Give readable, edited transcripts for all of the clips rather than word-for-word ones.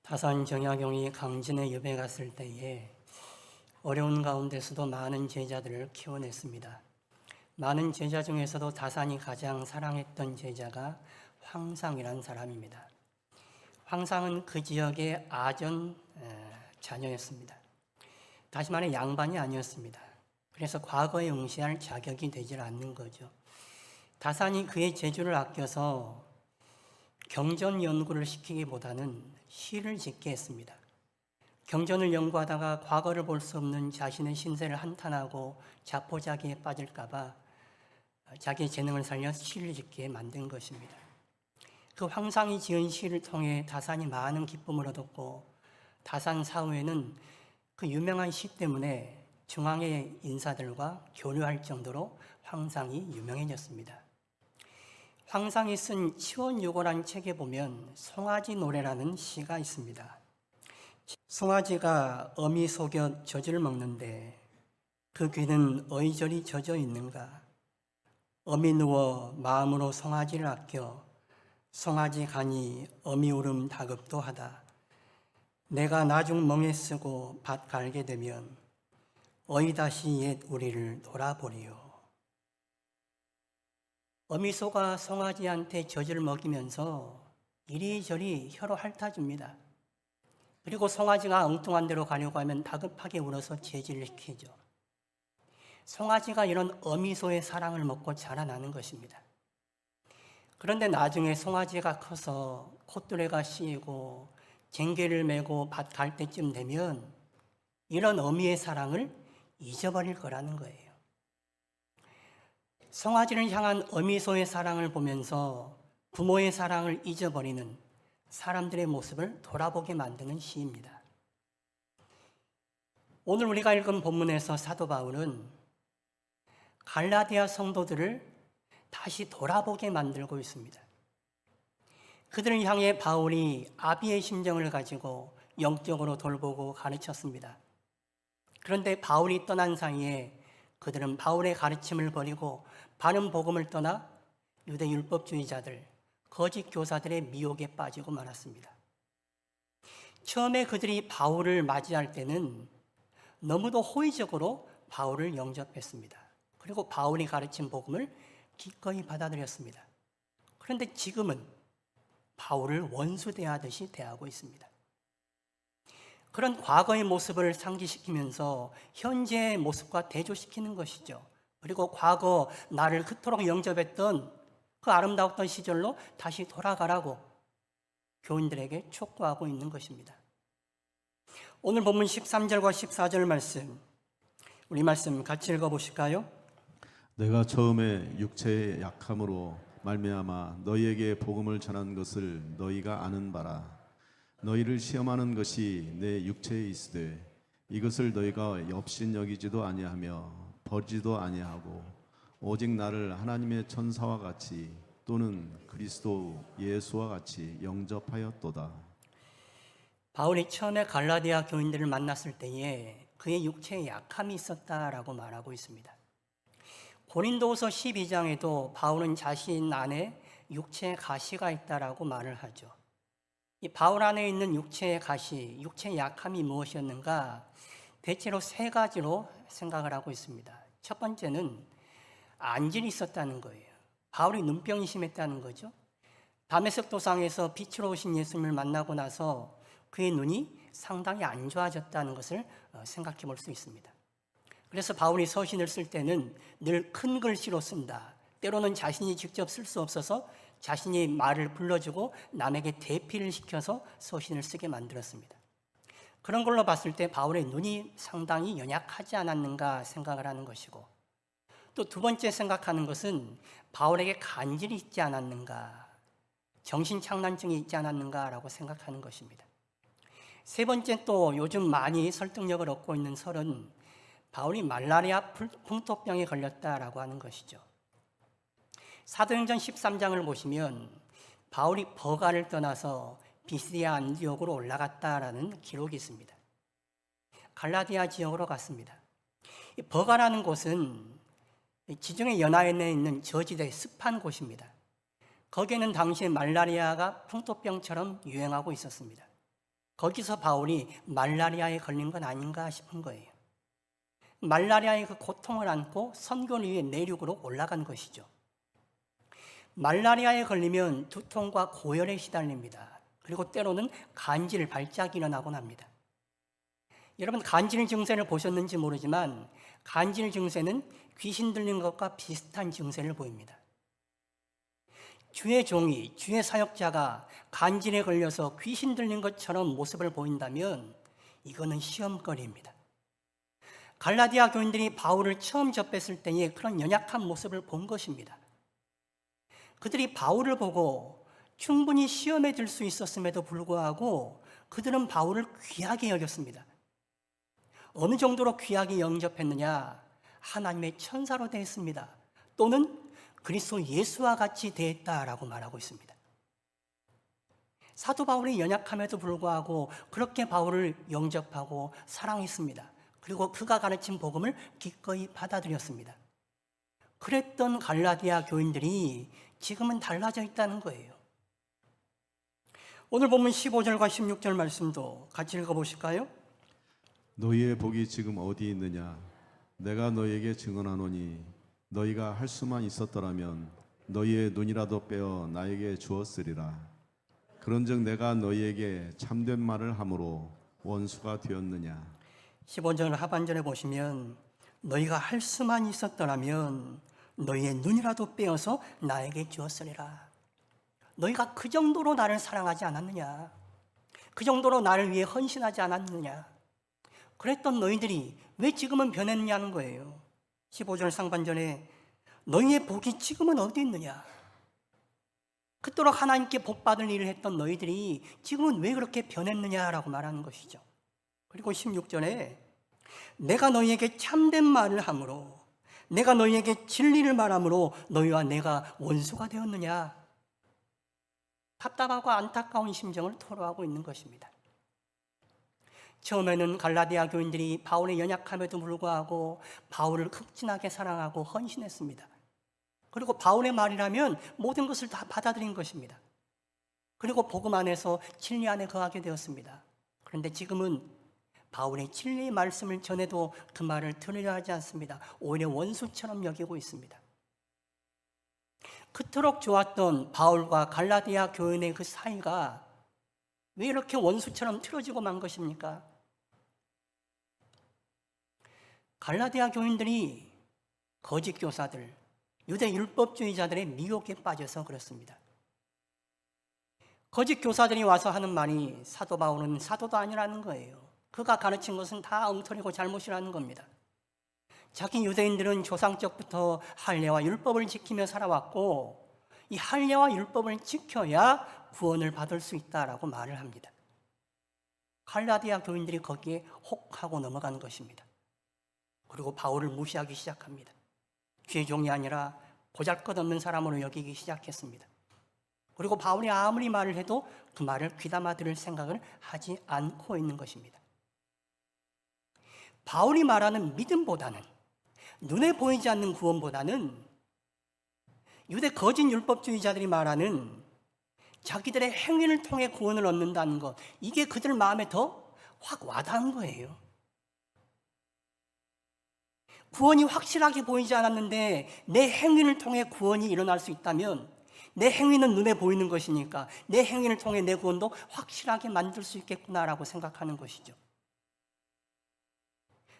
다산 정약용이 강진에 유배 갔을 때에 어려운 가운데서도 많은 제자들을 키워냈습니다. 많은 제자 중에서도 다산이 가장 사랑했던 제자가 황상이라는 사람입니다. 황상은 그 지역의 아전 자녀였습니다. 다시 말해 양반이 아니었습니다. 그래서 과거에 응시할 자격이 되질 않는 거죠. 다산이 그의 재주를 아껴서 경전 연구를 시키기보다는 시를 짓게 했습니다. 경전을 연구하다가 과거를 볼 수 없는 자신의 신세를 한탄하고 자포자기에 빠질까봐 자기의 재능을 살려 시를 짓게 만든 것입니다. 그 황상이 지은 시를 통해 다산이 많은 기쁨을 얻었고, 다산 사후에는 그 유명한 시 때문에 중앙의 인사들과 교류할 정도로 황상이 유명해졌습니다. 황상이 쓴 치원유고라는 책에 보면 송아지 노래라는 시가 있습니다. 송아지가 어미 속여 젖을 먹는데 그 귀는 어이저리 젖어 있는가? 어미 누워 마음으로 송아지를 아껴 송아지 가니 어미 울음 다급도 하다. 내가 나중 멍에 쓰고 밭 갈게 되면 어이 다시 옛 우리를 돌아보리요. 어미소가 송아지한테 젖을 먹이면서 이리저리 혀로 핥아줍니다. 그리고 송아지가 엉뚱한 데로 가려고 하면 다급하게 울어서 제지를 시키죠. 송아지가 이런 어미소의 사랑을 먹고 자라나는 것입니다. 그런데 나중에 송아지가 커서 콧뚜레가 씌이고 쟁개를 메고 밭 갈 때쯤 되면 이런 어미의 사랑을 잊어버릴 거라는 거예요. 송아지를 향한 어미소의 사랑을 보면서 부모의 사랑을 잊어버리는 사람들의 모습을 돌아보게 만드는 시입니다. 오늘 우리가 읽은 본문에서 사도 바울은 갈라디아 성도들을 다시 돌아보게 만들고 있습니다. 그들을 향해 바울이 아비의 심정을 가지고 영적으로 돌보고 가르쳤습니다. 그런데 바울이 떠난 사이에 그들은 바울의 가르침을 버리고 바른 복음을 떠나 유대 율법주의자들, 거짓 교사들의 미혹에 빠지고 말았습니다. 처음에 그들이 바울을 맞이할 때는 너무도 호의적으로 바울을 영접했습니다. 그리고 바울이 가르친 복음을 기꺼이 받아들였습니다. 그런데 지금은 바울을 원수 대하듯이 대하고 있습니다. 그런 과거의 모습을 상기시키면서 현재의 모습과 대조시키는 것이죠. 그리고 과거 나를 그토록 영접했던 그 아름다웠던 시절로 다시 돌아가라고 교인들에게 촉구하고 있는 것입니다. 오늘 본문 13절과 14절 말씀, 우리 말씀 같이 읽어보실까요? 내가 처음에 육체의 약함으로 말미암아 너희에게 복음을 전한 것을 너희가 아는 바라. 너희를 시험하는 것이 내 육체에 있으되 이것을 너희가 업신여기지도 아니하며 버리지도 아니하고 오직 나를 하나님의 천사와 같이 또는 그리스도 예수와 같이 영접하였도다. 바울이 처음에 갈라디아 교인들을 만났을 때에 그의 육체에 약함이 있었다라고 말하고 있습니다. 고린도후서 12장에도 바울은 자신 안에 육체의 가시가 있다라고 말을 하죠. 이 바울 안에 있는 육체의 가시, 육체의 약함이 무엇이었는가? 대체로 세 가지로 생각을 하고 있습니다. 첫 번째는 안질이 있었다는 거예요. 바울이 눈병이 심했다는 거죠. 다메섹 도상에서 빛으로 오신 예수님을 만나고 나서 그의 눈이 상당히 안 좋아졌다는 것을 생각해 볼 수 있습니다. 그래서 바울이 서신을 쓸 때는 늘 큰 글씨로 쓴다. 때로는 자신이 직접 쓸 수 없어서 자신이 말을 불러주고 남에게 대피를 시켜서 서신을 쓰게 만들었습니다. 그런 걸로 봤을 때 바울의 눈이 상당히 연약하지 않았는가 생각을 하는 것이고, 또 두 번째 생각하는 것은 바울에게 간질이 있지 않았는가, 정신착란증이 있지 않았는가라고 생각하는 것입니다. 세 번째, 또 요즘 많이 설득력을 얻고 있는 설은 바울이 말라리아 풍토병에 걸렸다라고 하는 것이죠. 사도행전 13장을 보시면 바울이 버가를 떠나서 비시디아 안디옥으로 올라갔다라는 기록이 있습니다. 갈라디아 지역으로 갔습니다. 이 버가라는 곳은 지중해 연안에 있는 저지대 습한 곳입니다. 거기에는 당시에 말라리아가 풍토병처럼 유행하고 있었습니다. 거기서 바울이 말라리아에 걸린 건 아닌가 싶은 거예요. 말라리아의 그 고통을 안고 선교를 위해 내륙으로 올라간 것이죠. 말라리아에 걸리면 두통과 고열에 시달립니다. 그리고 때로는 간질, 발작이 일어나곤 합니다. 여러분, 간질 증세를 보셨는지 모르지만 간질 증세는 귀신 들린 것과 비슷한 증세를 보입니다. 주의 종이, 주의 사역자가 간질에 걸려서 귀신 들린 것처럼 모습을 보인다면 이거는 시험거리입니다. 갈라디아 교인들이 바울을 처음 접했을 때에 그런 연약한 모습을 본 것입니다. 그들이 바울을 보고 충분히 시험에 들 수 있었음에도 불구하고 그들은 바울을 귀하게 여겼습니다. 어느 정도로 귀하게 영접했느냐? 하나님의 천사로 대했습니다. 또는 그리스도 예수와 같이 대했다라고 말하고 있습니다. 사도 바울이 연약함에도 불구하고 그렇게 바울을 영접하고 사랑했습니다. 그리고 그가 가르친 복음을 기꺼이 받아들였습니다. 그랬던 갈라디아 교인들이 지금은 달라져 있다는 거예요. 오늘 본문 15절과 16절 말씀도 같이 읽어보실까요? 너희의 복이 지금 어디 있느냐? 내가 너희에게 증언하노니 너희가 할 수만 있었더라면 너희의 눈이라도 빼어 나에게 주었으리라. 그런즉 내가 너희에게 참된 말을 함으로 원수가 되었느냐? 15절 하반절에 보시면 너희가 할 수만 있었더라면 너희의 눈이라도 빼어서 나에게 주었으리라. 너희가 그 정도로 나를 사랑하지 않았느냐? 그 정도로 나를 위해 헌신하지 않았느냐? 그랬던 너희들이 왜 지금은 변했느냐는 거예요. 15절 상반절에 너희의 복이 지금은 어디 있느냐? 그토록 하나님께 복 받을 일을 했던 너희들이 지금은 왜 그렇게 변했느냐라고 말하는 것이죠. 그리고 16절에 내가 너희에게 참된 말을 함으로, 내가 너희에게 진리를 말함으로 너희와 내가 원수가 되었느냐? 답답하고 안타까운 심정을 토로하고 있는 것입니다. 처음에는 갈라디아 교인들이 바울의 연약함에도 불구하고 바울을 극진하게 사랑하고 헌신했습니다. 그리고 바울의 말이라면 모든 것을 다 받아들인 것입니다. 그리고 복음 안에서 진리 안에 거하게 되었습니다. 그런데 지금은 바울의 진리의 말씀을 전해도 그 말을 들으려 하지 않습니다. 오히려 원수처럼 여기고 있습니다. 그토록 좋았던 바울과 갈라디아 교인의 그 사이가 왜 이렇게 원수처럼 틀어지고 만 것입니까? 갈라디아 교인들이 거짓 교사들, 유대 율법주의자들의 미혹에 빠져서 그렇습니다. 거짓 교사들이 와서 하는 말이 사도 바울은 사도도 아니라는 거예요. 그가 가르친 것은 다 엉터리고 잘못이라는 겁니다. 자기 유대인들은 조상적부터 할례와 율법을 지키며 살아왔고 이 할례와 율법을 지켜야 구원을 받을 수 있다라고 말을 합니다. 갈라디아 교인들이 거기에 혹하고 넘어간 것입니다. 그리고 바울을 무시하기 시작합니다. 주의 종이 아니라 보잘것없는 사람으로 여기기 시작했습니다. 그리고 바울이 아무리 말을 해도 그 말을 귀담아 들을 생각을 하지 않고 있는 것입니다. 바울이 말하는 믿음보다는, 눈에 보이지 않는 구원보다는 유대 거짓 율법주의자들이 말하는 자기들의 행위를 통해 구원을 얻는다는 것, 이게 그들 마음에 더 확 와닿은 거예요. 구원이 확실하게 보이지 않았는데 내 행위를 통해 구원이 일어날 수 있다면, 내 행위는 눈에 보이는 것이니까 내 행위를 통해 내 구원도 확실하게 만들 수 있겠구나라고 생각하는 것이죠.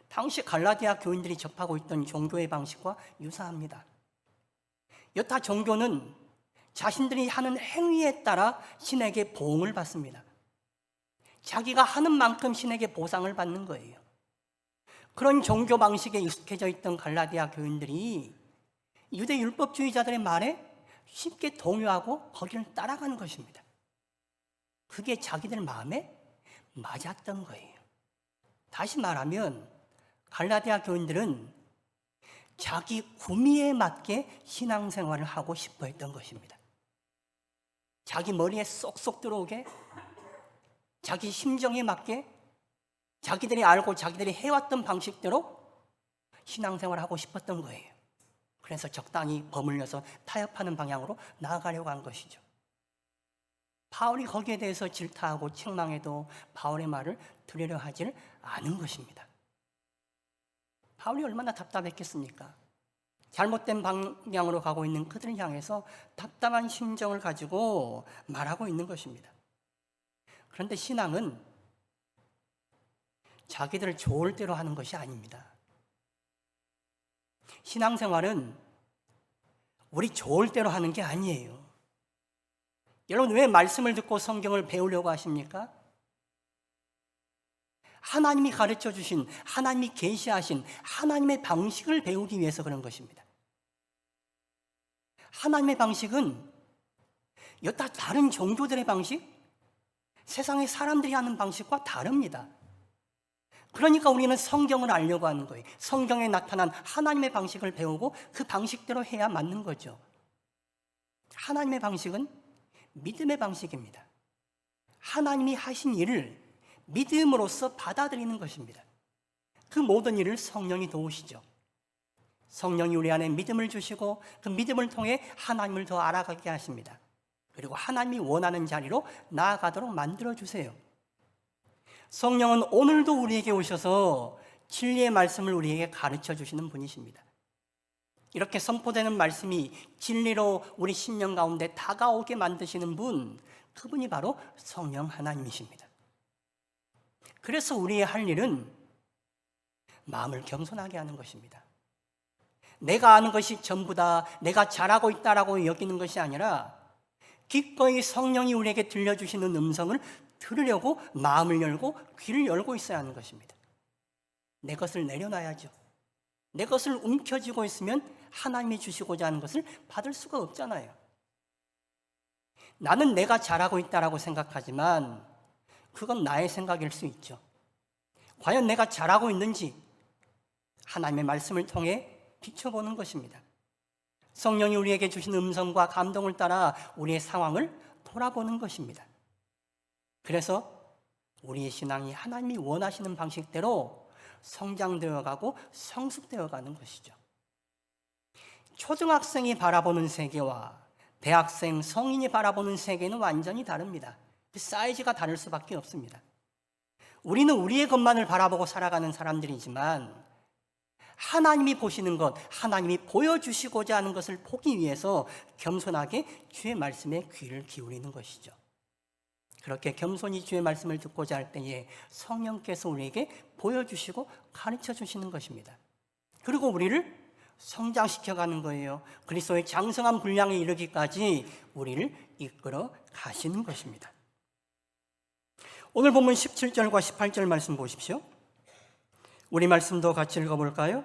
당시 갈라디아 교인들이 접하고 있던 종교의 방식과 유사합니다. 여타 종교는 자신들이 하는 행위에 따라 신에게 보응을 받습니다. 자기가 하는 만큼 신에게 보상을 받는 거예요. 그런 종교 방식에 익숙해져 있던 갈라디아 교인들이 유대 율법주의자들의 말에 쉽게 동요하고 거기를 따라가는 것입니다. 그게 자기들 마음에 맞았던 거예요. 다시 말하면 갈라디아 교인들은 자기 구미에 맞게 신앙생활을 하고 싶어 했던 것입니다. 자기 머리에 쏙쏙 들어오게, 자기 심정에 맞게, 자기들이 알고 자기들이 해왔던 방식대로 신앙생활을 하고 싶었던 거예요. 그래서 적당히 버물려서 타협하는 방향으로 나아가려고 한 것이죠. 바울이 거기에 대해서 질타하고 책망해도 바울의 말을 들으려 하질 않은 것입니다. 바울이 얼마나 답답했겠습니까? 잘못된 방향으로 가고 있는 그들을 향해서 답답한 심정을 가지고 말하고 있는 것입니다. 그런데 신앙은 자기들 좋을 대로 하는 것이 아닙니다. 신앙생활은 우리 좋을 대로 하는 게 아니에요. 여러분, 왜 말씀을 듣고 성경을 배우려고 하십니까? 하나님이 가르쳐 주신, 하나님이 계시하신 하나님의 방식을 배우기 위해서 그런 것입니다. 하나님의 방식은 여타 다른 종교들의 방식, 세상의 사람들이 하는 방식과 다릅니다. 그러니까 우리는 성경을 알려고 하는 거예요. 성경에 나타난 하나님의 방식을 배우고 그 방식대로 해야 맞는 거죠. 하나님의 방식은 믿음의 방식입니다. 하나님이 하신 일을 믿음으로써 받아들이는 것입니다. 그 모든 일을 성령이 도우시죠. 성령이 우리 안에 믿음을 주시고 그 믿음을 통해 하나님을 더 알아가게 하십니다. 그리고 하나님이 원하는 자리로 나아가도록 만들어주세요. 성령은 오늘도 우리에게 오셔서 진리의 말씀을 우리에게 가르쳐 주시는 분이십니다. 이렇게 선포되는 말씀이 진리로 우리 심령 가운데 다가오게 만드시는 분, 그분이 바로 성령 하나님이십니다. 그래서 우리의 할 일은 마음을 겸손하게 하는 것입니다. 내가 아는 것이 전부다, 내가 잘하고 있다라고 여기는 것이 아니라 기꺼이 성령이 우리에게 들려주시는 음성을 들으려고 마음을 열고 귀를 열고 있어야 하는 것입니다. 내 것을 내려놔야죠. 내 것을 움켜쥐고 있으면 하나님이 주시고자 하는 것을 받을 수가 없잖아요. 나는 내가 잘하고 있다라고 생각하지만 그건 나의 생각일 수 있죠. 과연 내가 잘하고 있는지 하나님의 말씀을 통해 비춰보는 것입니다. 성령이 우리에게 주신 음성과 감동을 따라 우리의 상황을 돌아보는 것입니다. 그래서 우리의 신앙이 하나님이 원하시는 방식대로 성장되어가고 성숙되어가는 것이죠. 초등학생이 바라보는 세계와 대학생, 성인이 바라보는 세계는 완전히 다릅니다. 그 사이즈가 다를 수밖에 없습니다. 우리는 우리의 것만을 바라보고 살아가는 사람들이지만 하나님이 보시는 것, 하나님이 보여주시고자 하는 것을 보기 위해서 겸손하게 주의 말씀에 귀를 기울이는 것이죠. 그렇게 겸손히 주의 말씀을 듣고자 할 때에 성령께서 우리에게 보여주시고 가르쳐 주시는 것입니다. 그리고 우리를 성장시켜가는 거예요. 그리스도의 장성한 분량에 이르기까지 우리를 이끌어 가시는 것입니다. 오늘 본문 17절과 18절 말씀 보십시오. 우리 말씀도 같이 읽어볼까요?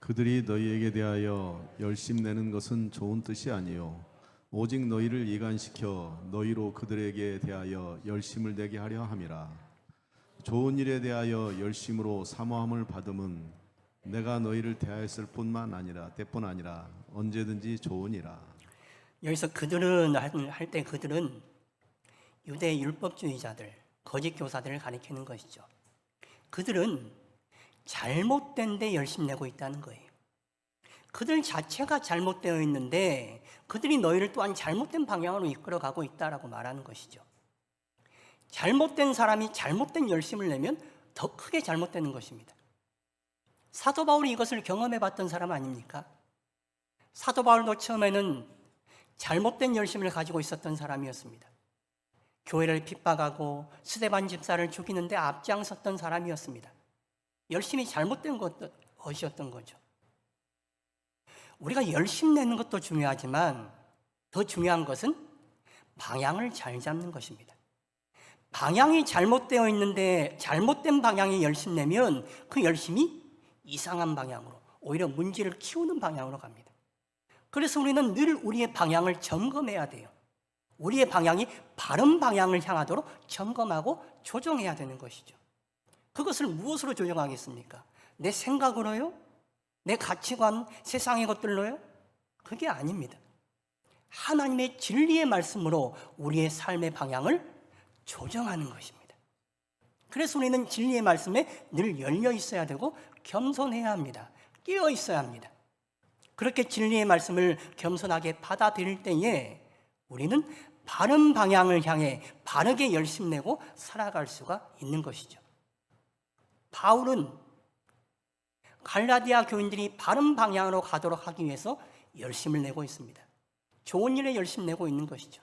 그들이 너희에게 대하여 열심내는 것은 좋은 뜻이 아니요 오직 너희를 이간시켜 너희로 그들에게 대하여 열심을 내게 하려 함이라. 좋은 일에 대하여 열심으로 사모함을 받음은 내가 너희를 대하였을 뿐만 아니라 때뿐 아니라 언제든지 좋으니라. 여기서 그들은 할 때 그들은 유대 율법주의자들, 거짓 교사들을 가리키는 것이죠. 그들은 잘못된 데 열심 내고 있다는 거예요. 그들 자체가 잘못되어 있는데 그들이 너희를 또한 잘못된 방향으로 이끌어가고 있다라고 말하는 것이죠. 잘못된 사람이 잘못된 열심을 내면 더 크게 잘못되는 것입니다. 사도 바울이 이것을 경험해 봤던 사람 아닙니까? 사도 바울도 처음에는 잘못된 열심을 가지고 있었던 사람이었습니다. 교회를 핍박하고 스데반 집사를 죽이는데 앞장섰던 사람이었습니다. 열심히 잘못된 것이었던 거죠. 우리가 열심 내는 것도 중요하지만 더 중요한 것은 방향을 잘 잡는 것입니다. 방향이 잘못되어 있는데 잘못된 방향에 열심 내면 그 열심이 이상한 방향으로, 오히려 문제를 키우는 방향으로 갑니다. 그래서 우리는 늘 우리의 방향을 점검해야 돼요. 우리의 방향이 바른 방향을 향하도록 점검하고 조정해야 되는 것이죠. 그것을 무엇으로 조정하겠습니까? 내 생각으로요? 내 가치관, 세상의 것들로요? 그게 아닙니다. 하나님의 진리의 말씀으로 우리의 삶의 방향을 조정하는 것입니다. 그래서 우리는 진리의 말씀에 늘 열려 있어야 되고 겸손해야 합니다. 끼어 있어야 합니다. 그렇게 진리의 말씀을 겸손하게 받아들일 때에 우리는 바른 방향을 향해 바르게 열심 내고 살아갈 수가 있는 것이죠. 바울은 갈라디아 교인들이 바른 방향으로 가도록 하기 위해서 열심을 내고 있습니다. 좋은 일에 열심 내고 있는 것이죠.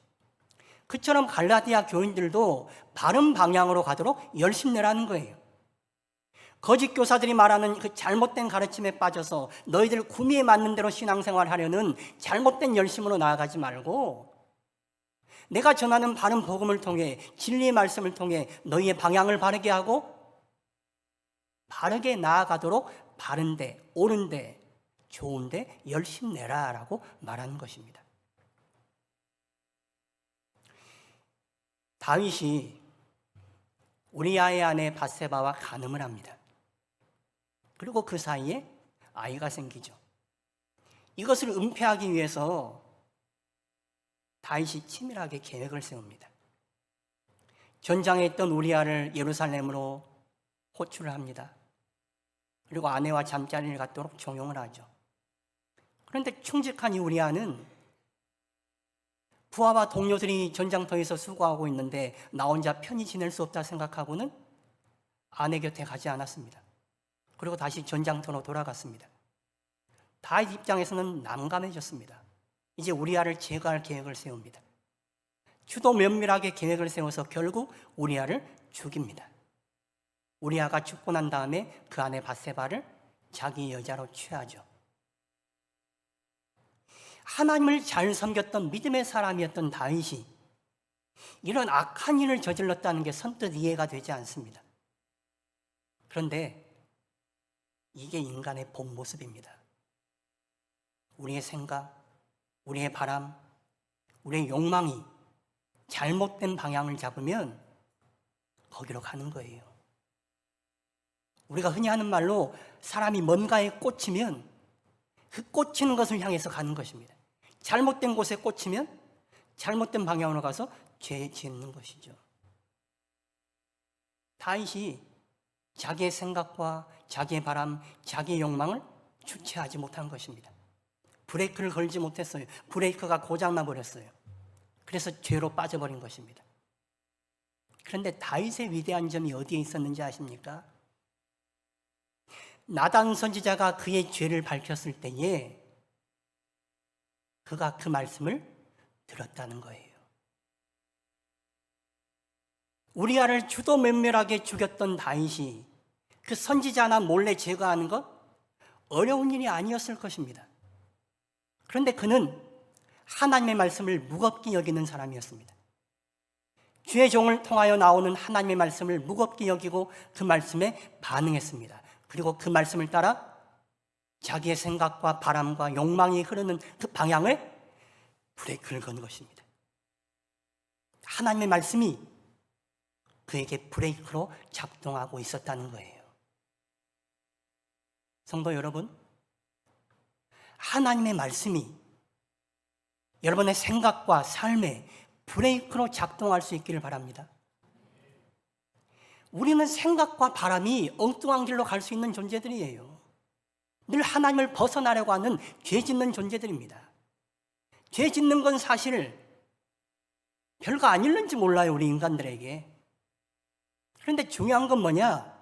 그처럼 갈라디아 교인들도 바른 방향으로 가도록 열심 내라는 거예요. 거짓 교사들이 말하는 그 잘못된 가르침에 빠져서 너희들 구미에 맞는 대로 신앙생활 하려는 잘못된 열심으로 나아가지 말고 내가 전하는 바른 복음을 통해 진리의 말씀을 통해 너희의 방향을 바르게 하고 바르게 나아가도록 바른데 옳은데 좋은데 열심 내라라고 말하는 것입니다. 다윗이 우리아의 아내 밧세바와 간음을 합니다. 그리고 그 사이에 아이가 생기죠. 이것을 은폐하기 위해서 다윗이 치밀하게 계획을 세웁니다. 전장에 있던 우리아를 예루살렘으로 호출을 합니다. 그리고 아내와 잠자리를 갖도록 종용을 하죠. 그런데 충직한 이 우리아는 부하와 동료들이 전장터에서 수고하고 있는데 나 혼자 편히 지낼 수 없다 생각하고는 아내 곁에 가지 않았습니다. 그리고 다시 전장터로 돌아갔습니다. 다윗 입장에서는 난감해졌습니다. 이제 우리아를 제거할 계획을 세웁니다. 주도 면밀하게 계획을 세워서 결국 우리아를 죽입니다. 우리아가 죽고 난 다음에 그 아내 밧세바를 자기 여자로 취하죠. 하나님을 잘 섬겼던 믿음의 사람이었던 다윗이 이런 악한 일을 저질렀다는 게 선뜻 이해가 되지 않습니다. 그런데 이게 인간의 본 모습입니다. 우리의 생각, 우리의 바람, 우리의 욕망이 잘못된 방향을 잡으면 거기로 가는 거예요. 우리가 흔히 하는 말로 사람이 뭔가에 꽂히면 그 꽂히는 것을 향해서 가는 것입니다. 잘못된 곳에 꽂히면 잘못된 방향으로 가서 죄에 짓는 것이죠. 다윗이 자기의 생각과 자기의 바람, 자기의 욕망을 주체하지 못한 것입니다. 브레이크를 걸지 못했어요. 브레이크가 고장나 버렸어요. 그래서 죄로 빠져버린 것입니다. 그런데 다윗의 위대한 점이 어디에 있었는지 아십니까? 나단 선지자가 그의 죄를 밝혔을 때에 그가 그 말씀을 들었다는 거예요. 우리아를 주도 면밀하게 죽였던 다윗이 그 선지자 하나 몰래 제거하는 것 어려운 일이 아니었을 것입니다. 그런데 그는 하나님의 말씀을 무겁게 여기는 사람이었습니다. 주의 종을 통하여 나오는 하나님의 말씀을 무겁게 여기고 그 말씀에 반응했습니다. 그리고 그 말씀을 따라 자기의 생각과 바람과 욕망이 흐르는 그 방향을 브레이크를 건 것입니다. 하나님의 말씀이 그에게 브레이크로 작동하고 있었다는 거예요. 성도 여러분, 하나님의 말씀이 여러분의 생각과 삶에 브레이크로 작동할 수 있기를 바랍니다. 우리는 생각과 바람이 엉뚱한 길로 갈 수 있는 존재들이에요. 늘 하나님을 벗어나려고 하는 죄 짓는 존재들입니다. 죄 짓는 건 사실 별거 아닐는지 몰라요, 우리 인간들에게. 그런데 중요한 건 뭐냐?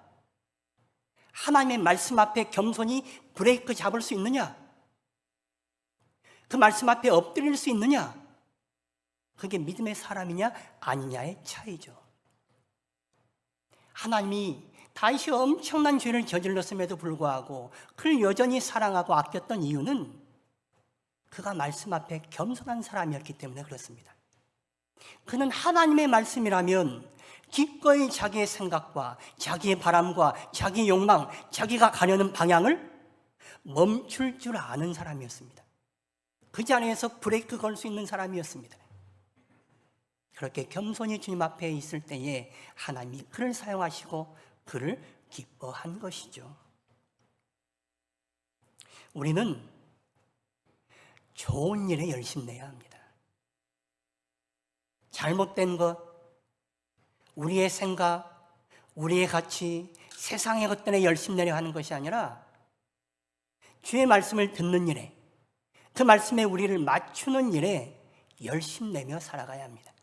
하나님의 말씀 앞에 겸손히 브레이크 잡을 수 있느냐? 그 말씀 앞에 엎드릴 수 있느냐? 그게 믿음의 사람이냐 아니냐의 차이죠. 하나님이 다윗이 엄청난 죄를 저질렀음에도 불구하고 그를 여전히 사랑하고 아꼈던 이유는 그가 말씀 앞에 겸손한 사람이었기 때문에 그렇습니다. 그는 하나님의 말씀이라면 기꺼이 자기의 생각과 자기의 바람과 자기의 욕망, 자기가 가려는 방향을 멈출 줄 아는 사람이었습니다. 그 자리에서 브레이크 걸 수 있는 사람이었습니다. 그렇게 겸손히 주님 앞에 있을 때에 하나님이 그를 사용하시고 그를 기뻐한 것이죠. 우리는 좋은 일에 열심 내야 합니다. 잘못된 것, 우리의 생각, 우리의 가치, 세상의 것들에 열심 내려 하는 것이 아니라 주의 말씀을 듣는 일에, 그 말씀에 우리를 맞추는 일에 열심 내며 살아가야 합니다.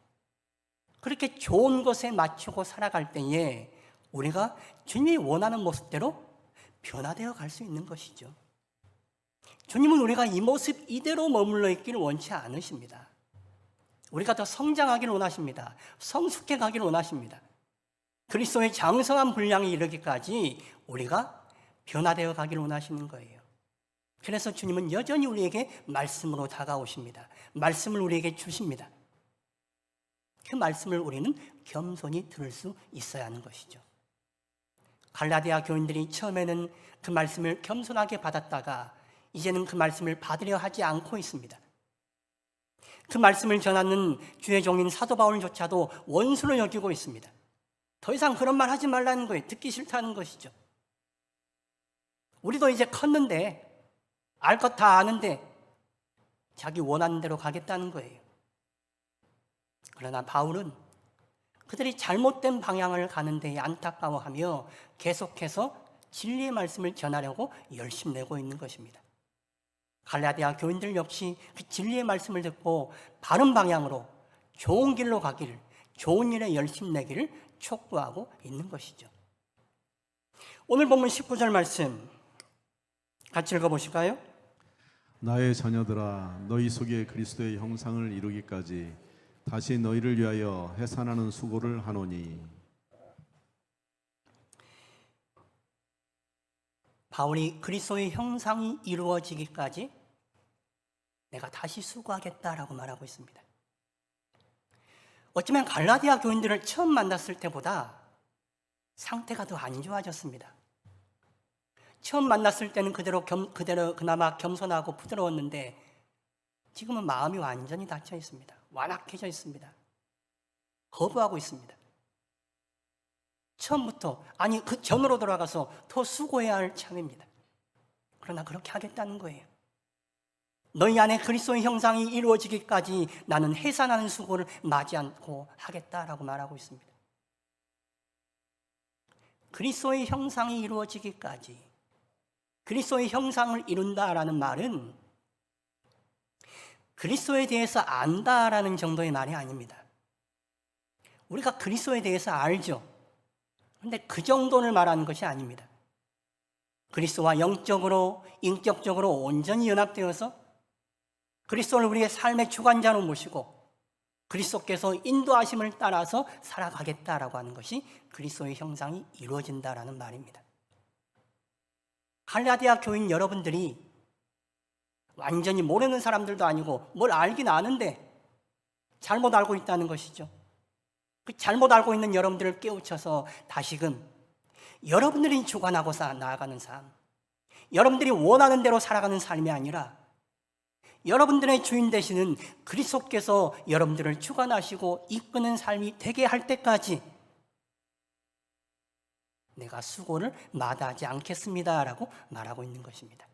그렇게 좋은 것에 맞추고 살아갈 때에 우리가 주님이 원하는 모습대로 변화되어 갈 수 있는 것이죠. 주님은 우리가 이 모습 이대로 머물러 있기를 원치 않으십니다. 우리가 더 성장하기를 원하십니다. 성숙해 가기를 원하십니다. 그리스도의 장성한 분량에 이르기까지 우리가 변화되어 가기를 원하시는 거예요. 그래서 주님은 여전히 우리에게 말씀으로 다가오십니다. 말씀을 우리에게 주십니다. 그 말씀을 우리는 겸손히 들을 수 있어야 하는 것이죠. 갈라디아 교인들이 처음에는 그 말씀을 겸손하게 받았다가 이제는 그 말씀을 받으려 하지 않고 있습니다. 그 말씀을 전하는 주의 종인 사도 바울조차도 원수로 여기고 있습니다. 더 이상 그런 말 하지 말라는 거예요. 듣기 싫다는 것이죠. 우리도 이제 컸는데 알 것 다 아는데 자기 원하는 대로 가겠다는 거예요. 그러나 바울은 그들이 잘못된 방향을 가는 데에 안타까워하며 계속해서 진리의 말씀을 전하려고 열심내고 있는 것입니다. 갈라디아 교인들 역시 그 진리의 말씀을 듣고 바른 방향으로 좋은 길로 가기를, 좋은 일에 열심내기를 촉구하고 있는 것이죠. 오늘 본문 19절 말씀 같이 읽어보실까요? 나의 자녀들아 너희 속에 그리스도의 형상을 이루기까지 다시 너희를 위하여 해산하는 수고를 하노니. 바울이 그리스도의 형상이 이루어지기까지 내가 다시 수고하겠다라고 말하고 있습니다. 어쩌면 갈라디아 교인들을 처음 만났을 때보다 상태가 더 안 좋아졌습니다. 처음 만났을 때는 그대로 그나마 겸손하고 부드러웠는데 지금은 마음이 완전히 닫혀 있습니다. 완악해져 있습니다. 거부하고 있습니다. 처음부터, 아니 그 전으로 돌아가서 더 수고해야 할 참입니다. 그러나 그렇게 하겠다는 거예요. 너희 안에 그리스도의 형상이 이루어지기까지 나는 해산하는 수고를 마지 않고 하겠다라고 말하고 있습니다. 그리스도의 형상이 이루어지기까지, 그리스도의 형상을 이룬다라는 말은 그리스도에 대해서 안다라는 정도의 말이 아닙니다. 우리가 그리스도에 대해서 알죠. 그런데 그 정도를 말하는 것이 아닙니다. 그리스도와 영적으로, 인격적으로 온전히 연합되어서 그리스도를 우리의 삶의 주관자로 모시고 그리스도께서 인도하심을 따라서 살아가겠다라고 하는 것이 그리스도의 형상이 이루어진다라는 말입니다. 갈라디아 교인 여러분들이 완전히 모르는 사람들도 아니고 뭘 알긴 아는데 잘못 알고 있다는 것이죠. 그 잘못 알고 있는 여러분들을 깨우쳐서 다시금 여러분들이 주관하고 나아가는 삶, 여러분들이 원하는 대로 살아가는 삶이 아니라 여러분들의 주인 되시는 그리스도께서 여러분들을 주관하시고 이끄는 삶이 되게 할 때까지 내가 수고를 마다하지 않겠습니다 라고 말하고 있는 것입니다.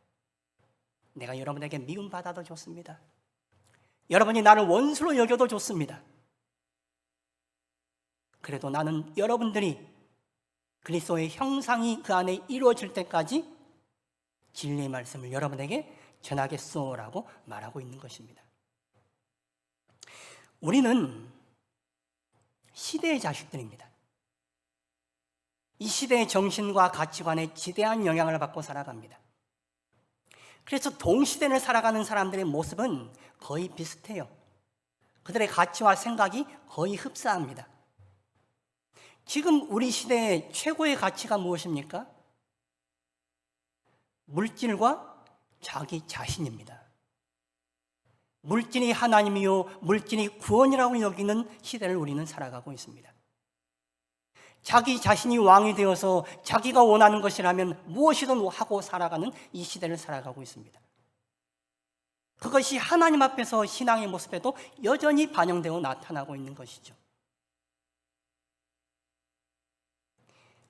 내가 여러분에게 미움받아도 좋습니다. 여러분이 나를 원수로 여겨도 좋습니다. 그래도 나는 여러분들이 그리스도의 형상이 그 안에 이루어질 때까지 진리의 말씀을 여러분에게 전하겠소라고 말하고 있는 것입니다. 우리는 시대의 자식들입니다. 이 시대의 정신과 가치관에 지대한 영향을 받고 살아갑니다. 그래서 동시대를 살아가는 사람들의 모습은 거의 비슷해요. 그들의 가치와 생각이 거의 흡사합니다. 지금 우리 시대의 최고의 가치가 무엇입니까? 물질과 자기 자신입니다. 물질이 하나님이요 물질이 구원이라고 여기는 시대를 우리는 살아가고 있습니다. 자기 자신이 왕이 되어서 자기가 원하는 것이라면 무엇이든 하고 살아가는 이 시대를 살아가고 있습니다. 그것이 하나님 앞에서 신앙의 모습에도 여전히 반영되어 나타나고 있는 것이죠.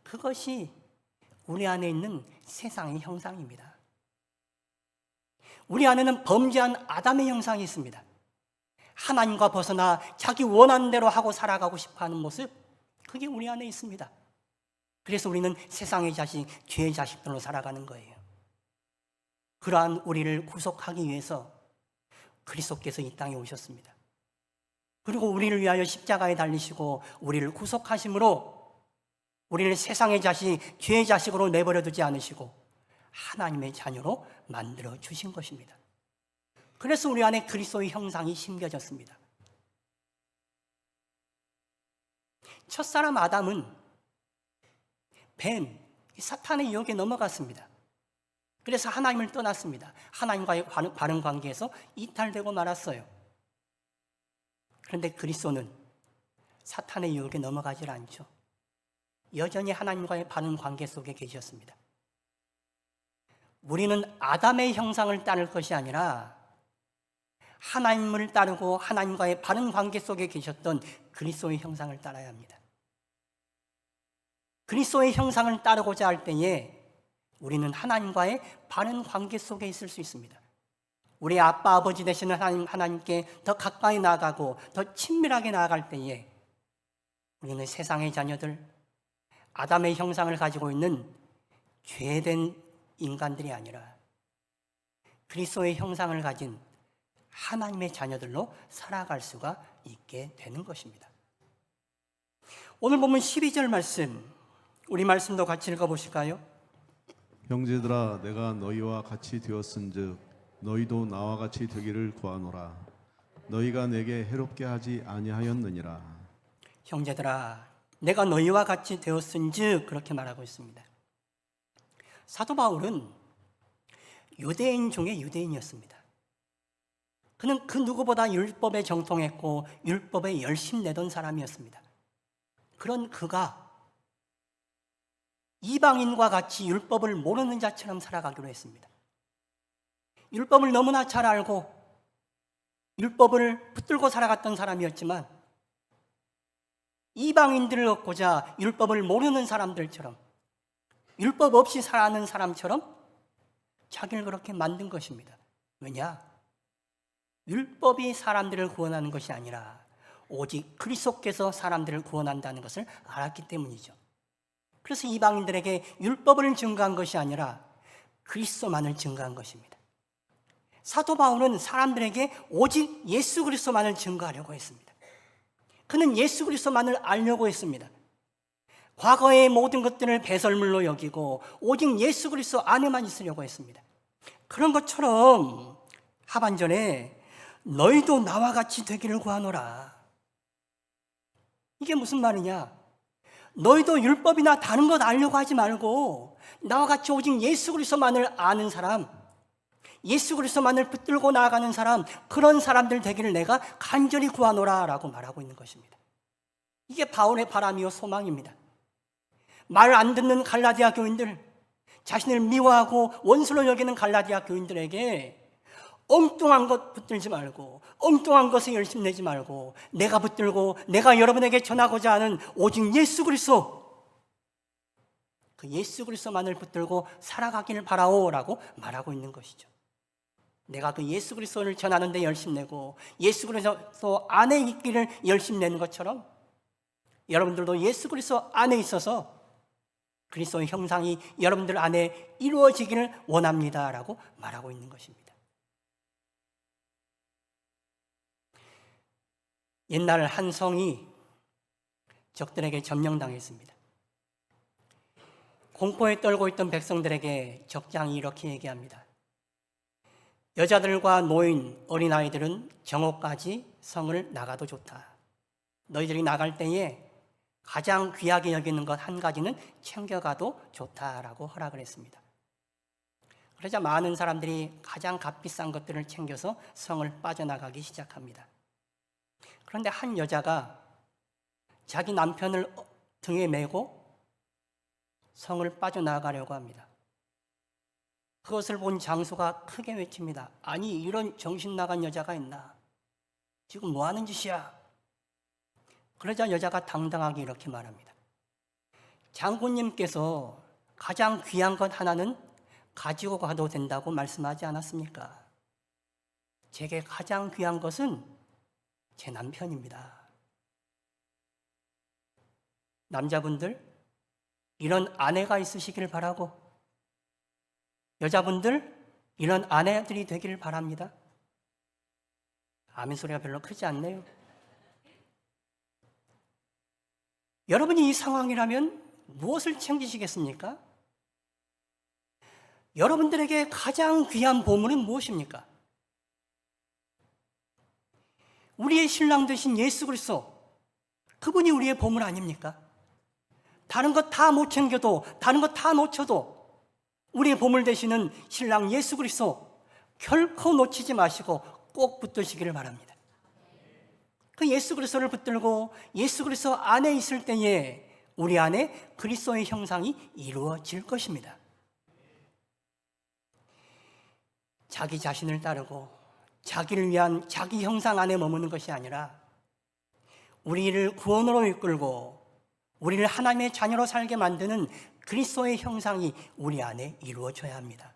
그것이 우리 안에 있는 세상의 형상입니다. 우리 안에는 범죄한 아담의 형상이 있습니다. 하나님과 벗어나 자기 원하는 대로 하고 살아가고 싶어하는 모습, 그게 우리 안에 있습니다. 그래서 우리는 세상의 자식, 죄의 자식들로 살아가는 거예요. 그러한 우리를 구속하기 위해서 그리스도께서 이 땅에 오셨습니다. 그리고 우리를 위하여 십자가에 달리시고 우리를 구속하심으로 우리를 세상의 자식, 죄의 자식으로 내버려 두지 않으시고 하나님의 자녀로 만들어 주신 것입니다. 그래서 우리 안에 그리스도의 형상이 심겨졌습니다. 첫사람 아담은 뱀, 사탄의 유혹에 넘어갔습니다. 그래서 하나님을 떠났습니다. 하나님과의 바른 관계에서 이탈되고 말았어요. 그런데 그리스도는 사탄의 유혹에 넘어가질 않죠. 여전히 하나님과의 바른 관계 속에 계셨습니다. 우리는 아담의 형상을 따를 것이 아니라 하나님을 따르고 하나님과의 바른 관계 속에 계셨던 그리스도의 형상을 따라야 합니다. 그리스도의 형상을 따르고자 할 때에 우리는 하나님과의 바른 관계 속에 있을 수 있습니다. 우리 아빠, 아버지 되시는 하나님께 더 가까이 나아가고 더 친밀하게 나아갈 때에 우리는 세상의 자녀들, 아담의 형상을 가지고 있는 죄된 인간들이 아니라 그리스도의 형상을 가진 하나님의 자녀들로 살아갈 수가 있게 되는 것입니다. 오늘 보면 12절 말씀, 우리 말씀도 같이 읽어보실까요? 형제들아 내가 너희와 같이 되었은즉 너희도 나와 같이 되기를 구하노라. 너희가 내게 해롭게 하지 아니하였느니라. 형제들아 내가 너희와 같이 되었은즉 그렇게 말하고 있습니다. 사도 바울은 유대인 중에 유대인이었습니다. 그는 그 누구보다 율법에 정통했고 율법에 열심 내던 사람이었습니다. 그런 그가 이방인과 같이 율법을 모르는 자처럼 살아가기로 했습니다. 율법을 너무나 잘 알고 율법을 붙들고 살아갔던 사람이었지만 이방인들을 얻고자 율법을 모르는 사람들처럼 율법 없이 살아가는 사람처럼 자기를 그렇게 만든 것입니다. 왜냐? 율법이 사람들을 구원하는 것이 아니라 오직 그리스도께서 사람들을 구원한다는 것을 알았기 때문이죠. 그래서 이방인들에게 율법을 증거한 것이 아니라 그리스도만을 증거한 것입니다. 사도 바울은 사람들에게 오직 예수 그리스도만을 증거하려고 했습니다. 그는 예수 그리스도만을 알려고 했습니다. 과거의 모든 것들을 배설물로 여기고 오직 예수 그리스도 안에만 있으려고 했습니다. 그런 것처럼 하반절에 너희도 나와 같이 되기를 구하노라. 이게 무슨 말이냐? 너희도 율법이나 다른 것 알려고 하지 말고 나와 같이 오직 예수 그리스도만을 아는 사람, 예수 그리스도만을 붙들고 나아가는 사람, 그런 사람들 되기를 내가 간절히 구하노라 라고 말하고 있는 것입니다. 이게 바울의 바람이요 소망입니다. 말 안 듣는 갈라디아 교인들, 자신을 미워하고 원수로 여기는 갈라디아 교인들에게 엉뚱한 것 붙들지 말고 엉뚱한 것에 열심 내지 말고 내가 붙들고 내가 여러분에게 전하고자 하는 오직 예수 그리스도, 그 예수 그리스도만을 붙들고 살아가기를 바라오라고 말하고 있는 것이죠. 내가 그 예수 그리스도를 전하는 데 열심 내고 예수 그리스도 안에 있기를 열심 내는 것처럼 여러분들도 예수 그리스도 안에 있어서 그리스도의 형상이 여러분들 안에 이루어지기를 원합니다라고 말하고 있는 것입니다. 옛날 한 성이 적들에게 점령당했습니다. 공포에 떨고 있던 백성들에게 적장이 이렇게 얘기합니다. 여자들과 노인, 어린아이들은 정오까지 성을 나가도 좋다. 너희들이 나갈 때에 가장 귀하게 여기는 것 한 가지는 챙겨가도 좋다라고 허락을 했습니다. 그러자 많은 사람들이 가장 값비싼 것들을 챙겨서 성을 빠져나가기 시작합니다. 그런데 한 여자가 자기 남편을 등에 메고 성을 빠져나가려고 합니다. 그것을 본 장수가 크게 외칩니다. 아니, 이런 정신 나간 여자가 있나? 지금 뭐 하는 짓이야? 그러자 여자가 당당하게 이렇게 말합니다. 장군님께서 가장 귀한 것 하나는 가지고 가도 된다고 말씀하지 않았습니까? 제게 가장 귀한 것은 제 남편입니다. 남자분들, 이런 아내가 있으시길 바라고, 여자분들, 이런 아내들이 되기를 바랍니다. 아멘 소리가 별로 크지 않네요. 여러분이 이 상황이라면 무엇을 챙기시겠습니까? 여러분들에게 가장 귀한 보물은 무엇입니까? 우리의 신랑 되신 예수 그리스도, 그분이 우리의 보물 아닙니까? 다른 것 다 못 챙겨도, 다른 것 다 놓쳐도 우리의 보물 되시는 신랑 예수 그리스도 결코 놓치지 마시고 꼭 붙드시기를 바랍니다. 그 예수 그리스도를 붙들고 예수 그리스도 안에 있을 때에 우리 안에 그리스도의 형상이 이루어질 것입니다. 자기 자신을 따르고 자기를 위한 자기 형상 안에 머무는 것이 아니라 우리를 구원으로 이끌고 우리를 하나님의 자녀로 살게 만드는 그리스도의 형상이 우리 안에 이루어져야 합니다.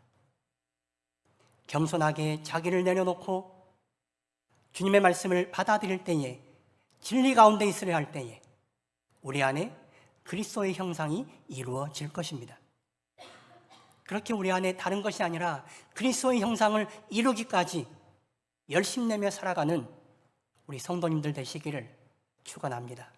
겸손하게 자기를 내려놓고 주님의 말씀을 받아들일 때에, 진리 가운데 있으려 할 때에 우리 안에 그리스도의 형상이 이루어질 것입니다. 그렇게 우리 안에 다른 것이 아니라 그리스도의 형상을 이루기까지 열심내며 살아가는 우리 성도님들 되시기를 축원합니다.